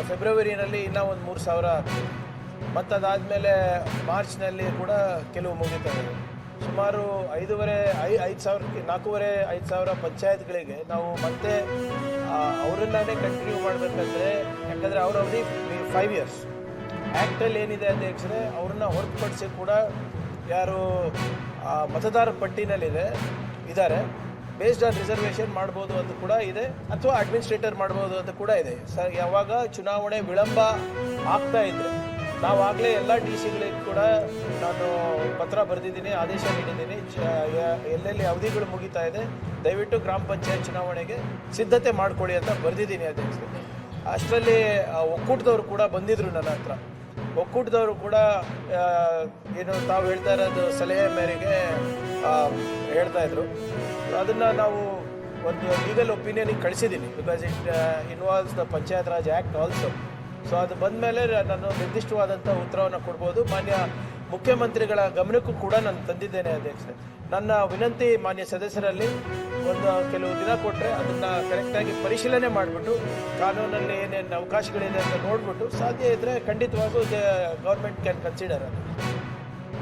ಫೆಬ್ರವರಿನಲ್ಲಿ ಇನ್ನೂ ಒಂದು 3,000 ಮತ್ತು ಅದಾದಮೇಲೆ ಮಾರ್ಚ್ನಲ್ಲಿ ಕೂಡ ಕೆಲವು ಮುಗಿತವೆ. ಸುಮಾರು 4,500 ಪಂಚಾಯತ್ಗಳಿಗೆ ನಾವು ಮತ್ತೆ ಅವರನ್ನೇ ಕಂಟಿನ್ಯೂ ಮಾಡಬೇಕಂದ್ರೆ, ಯಾಕಂದರೆ ಅವ್ರ ಅವಧಿ 5 ಇಯರ್ಸ್. ಆ್ಯಕ್ಟಲ್ಲಿ ಏನಿದೆ ಅಧ್ಯಕ್ಷರೇ, ಅವ್ರನ್ನ ಹೊರತುಪಡಿಸಿ ಕೂಡ ಯಾರು ಮತದಾರ ಪಟ್ಟಿನಲ್ಲಿದೆ ಇದ್ದಾರೆ, ಬೇಸ್ಡ್ ಆನ್ ರಿಸರ್ವೇಷನ್ ಮಾಡ್ಬೋದು ಅಂತ ಕೂಡ ಇದೆ, ಅಥವಾ ಅಡ್ಮಿನಿಸ್ಟ್ರೇಟರ್ ಮಾಡ್ಬೋದು ಅಂತ ಕೂಡ ಇದೆ. ಯಾವಾಗ ಚುನಾವಣೆ ವಿಳಂಬ ಆಗ್ತಾ ಇದ್ದರೆ ನಾವಾಗಲೇ ಎಲ್ಲ ಡಿ ಸಿಗಳಿಗೆ ಕೂಡ ನಾನು ಪತ್ರ ಬರೆದಿದ್ದೀನಿ, ಆದೇಶ ನೀಡಿದ್ದೀನಿ. ಎಲ್ಲೆಲ್ಲಿ ಅವಧಿಗಳು ಮುಗಿತಾ ಇದೆ ದಯವಿಟ್ಟು ಗ್ರಾಮ ಪಂಚಾಯತ್ ಚುನಾವಣೆಗೆ ಸಿದ್ಧತೆ ಮಾಡಿಕೊಡಿ ಅಂತ ಬರೆದಿದ್ದೀನಿ ಅಧ್ಯಕ್ಷರೇ. ಅಷ್ಟರಲ್ಲಿ ಒಕ್ಕೂಟದವರು ಕೂಡ ಬಂದಿದ್ದರು ನನ್ನ ಹತ್ರ. ಒಕ್ಕೂಟದವರು ಕೂಡ ಏನು ತಾವು ಹೇಳ್ತಾ ಇರೋದು ಸಲಹೆ ಮೇರೆಗೆ ಹೇಳ್ತಾಯಿದ್ರು. ಅದನ್ನು ನಾವು ಒಂದು ಲೀಗಲ್ ಒಪಿನಿಯನಿಗೆ ಕಳಿಸಿದ್ದೀನಿ, because it involves the Panchayat Raj act also. So ಅದು ಬಂದ ಮೇಲೆ ನಾನು ನಿರ್ದಿಷ್ಟವಾದಂಥ ಉತ್ತರವನ್ನು ಕೊಡ್ಬೋದು. ಮಾನ್ಯ ಮುಖ್ಯಮಂತ್ರಿಗಳ ಗಮನಕ್ಕೂ ಕೂಡ ನಾನು ತಂದಿದ್ದೇನೆ ಅಧ್ಯಕ್ಷರೇ. ನನ್ನ ವಿನಂತಿ ಮಾನ್ಯ ಸದಸ್ಯರಲ್ಲಿ ಒಂದು ಕೆಲವು ದಿನ ಕೊಟ್ಟರೆ ಅದನ್ನು ಕರೆಕ್ಟಾಗಿ ಪರಿಶೀಲನೆ ಮಾಡಿಬಿಟ್ಟು ಕಾನೂನಲ್ಲಿ ಏನೇನು ಅವಕಾಶಗಳಿದೆ ಅಂತ ನೋಡಿಬಿಟ್ಟು ಸಾಧ್ಯ ಇದ್ದರೆ ಖಂಡಿತವಾಗೂ ಗೌರ್ಮೆಂಟ್ ಕ್ಯಾನ್ ಕನ್ಸಿಡರ್ ಅದು.